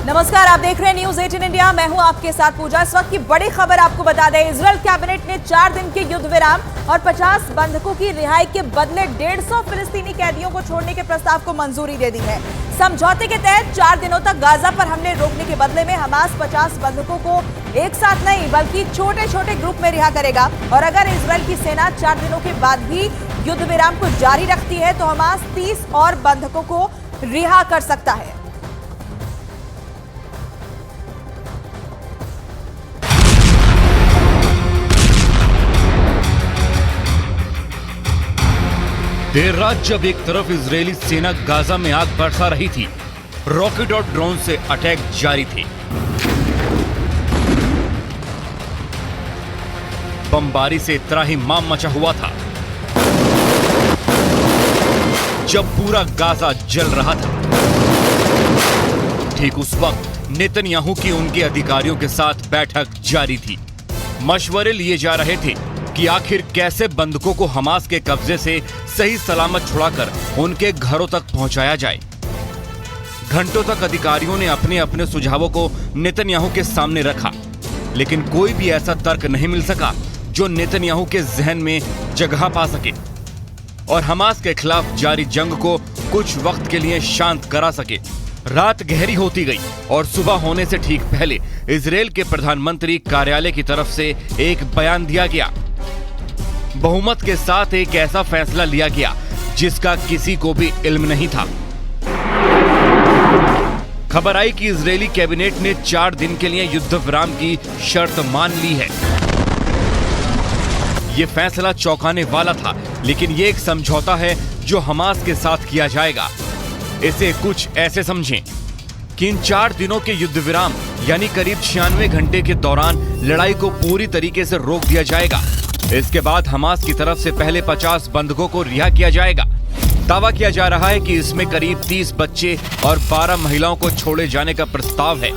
नमस्कार, आप देख रहे हैं न्यूज 18 इंडिया। मैं हूं आपके साथ पूजा। इस वक्त की बड़ी खबर आपको बता दें, इजरायल कैबिनेट ने 4 दिन के युद्ध विराम और 50 बंधकों की रिहाई के बदले 150 फिलिस्तीनी कैदियों को छोड़ने के प्रस्ताव को मंजूरी दे दी है। समझौते के तहत 4 दिनों तक गाजा पर हमले रोकने के बदले में हमास 50 बंधकों को एक साथ नहीं बल्कि छोटे छोटे ग्रुप में रिहा करेगा। और अगर इजरायल की सेना 4 दिनों के बाद भी युद्ध विराम को जारी रखती है तो हमास 30 और बंधकों को रिहा कर सकता है। देर रात जब एक तरफ इजरायली सेना गाजा में आग बरसा रही थी, रॉकेट और ड्रोन से अटैक जारी थे। बमबारी से त्राहिमाम मचा हुआ था। जब पूरा गाजा जल रहा था, ठीक उस वक्त नेतन्याहू की उनके अधिकारियों के साथ बैठक जारी थी। मशवरे लिए जा रहे थे कि आखिर कैसे बंधकों को हमास के कब्जे से सही सलामत छुड़ाकर उनके घरों तक पहुंचाया जाए। घंटों तक अधिकारियों ने अपने अपने सुझावों को नेतन्याहू के सामने रखा, लेकिन कोई भी ऐसा तर्क नहीं मिल सका जो नेतन्याहू के जहन में जगह पा सके और हमास के खिलाफ जारी जंग को कुछ वक्त के लिए शांत करा सके। रात गहरी होती गई और सुबह होने से ठीक पहले इजरायल के प्रधानमंत्री कार्यालय की तरफ से एक बयान दिया गया। बहुमत के साथ एक ऐसा फैसला लिया गया जिसका किसी को भी इल्म नहीं था। खबर आई कि इजरायली कैबिनेट ने 4 दिन के लिए युद्ध विराम की शर्त मान ली है। यह फैसला चौंकाने वाला था, लेकिन यह एक समझौता है जो हमास के साथ किया जाएगा। इसे कुछ ऐसे समझें कि इन 4 दिनों के युद्ध विराम यानी करीब 96 घंटे के दौरान लड़ाई को पूरी तरीके से रोक दिया जाएगा। इसके बाद हमास की तरफ से पहले 50 बंधकों को रिहा किया जाएगा। दावा किया जा रहा है कि इसमें करीब 30 बच्चे और 12 महिलाओं को छोड़े जाने का प्रस्ताव है,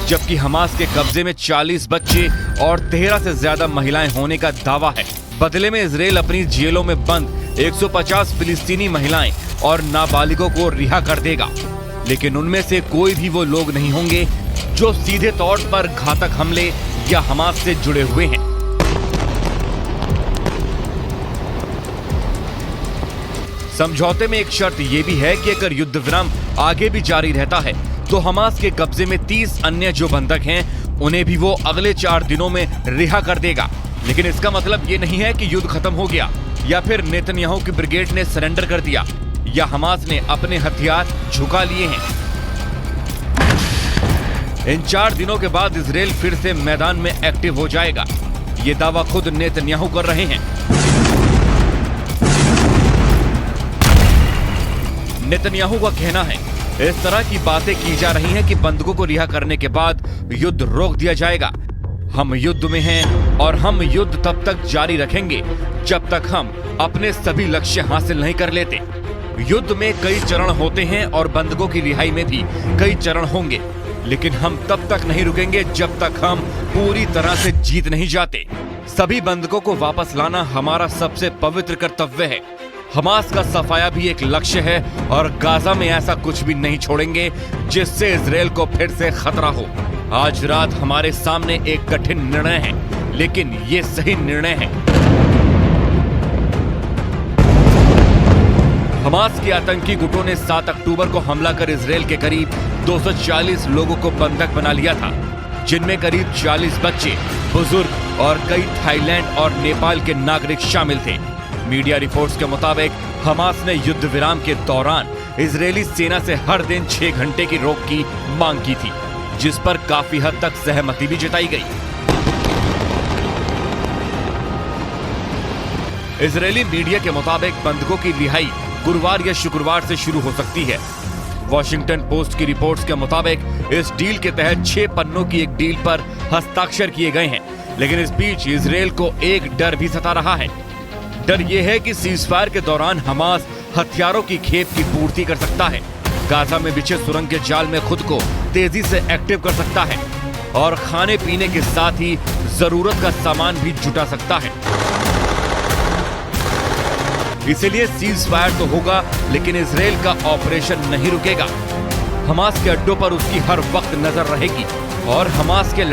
जबकि हमास के कब्जे में 40 बच्चे और 13 से ज्यादा महिलाएं होने का दावा है। बदले में इजरायल अपनी जेलों में बंद 150 फिलिस्तीनी महिलाएं और नाबालिगों को रिहा कर देगा, लेकिन उनमें से कोई भी वो लोग नहीं होंगे जो सीधे तौर पर घातक हमले या हमास से जुड़े हुए हैं। समझौते में एक शर्त यह भी है कि अगर युद्ध विराम आगे भी जारी रहता है तो हमास के कब्जे में 30 अन्य जो बंधक हैं उन्हें भी वो अगले 4 दिनों में रिहा कर देगा। लेकिन इसका मतलब ये नहीं है कि युद्ध खत्म हो गया या फिर नेतन्याहू की ब्रिगेड ने सरेंडर कर दिया या हमास ने अपने हथियार झुका लिए हैं। इन 4 दिनों के बाद इजरायल फिर से मैदान में एक्टिव हो जाएगा। ये दावा खुद नेतन्याहू कर रहे हैं। नेतन्याहू का कहना है, इस तरह की बातें की जा रही हैं कि बंधकों को रिहा करने के बाद युद्ध रोक दिया जाएगा। हम युद्ध में हैं और हम युद्ध तब तक जारी रखेंगे जब तक हम अपने सभी लक्ष्य हासिल नहीं कर लेते। युद्ध में कई चरण होते हैं और बंधकों की रिहाई में भी कई चरण होंगे, लेकिन हम तब तक नहीं रुकेंगे जब तक हम पूरी तरह से जीत नहीं जाते। सभी बंधकों को वापस लाना हमारा सबसे पवित्र कर्तव्य है। हमास का सफाया भी एक लक्ष्य है और गाजा में ऐसा कुछ भी नहीं छोड़ेंगे जिससे इजरायल को फिर से खतरा हो। आज रात हमारे सामने एक कठिन निर्णय है, लेकिन ये सही निर्णय है। हमास के आतंकी गुटों ने 7 अक्टूबर को हमला कर इजरायल के करीब 240 लोगों को बंधक बना लिया था, जिनमें करीब 40 बच्चे, बुजुर्ग और कई थाईलैंड और नेपाल के नागरिक शामिल थे। मीडिया रिपोर्ट्स के मुताबिक हमास ने युद्ध विराम के दौरान इजरायली सेना से हर दिन 6 घंटे की रोक की मांग की थी, जिस पर काफी हद तक सहमति भी जताई गई। इजरायली मीडिया के मुताबिक बंधकों की रिहाई गुरुवार या शुक्रवार से शुरू हो सकती है। वॉशिंगटन पोस्ट की रिपोर्ट्स के मुताबिक इस डील के तहत 6 पन्नों की एक डील पर हस्ताक्षर किए गए हैं, लेकिन इस बीच इजरायल को एक डर भी सता रहा है। डर यह है कि सीजफायर के दौरान हमास हथियारों की खेप की पूर्ति कर सकता है, गाजा में बिछे सुरंग के जाल में खुद को तेजी से एक्टिव कर सकता है और खाने पीने के साथ ही जरूरत का सामान भी जुटा सकता है। इसीलिए सीज फायर तो होगा, लेकिन इजरायल का ऑपरेशन नहीं रुकेगा। हमास के अड्डों पर उसकी हर वक्त नजर रहेगी और हमास के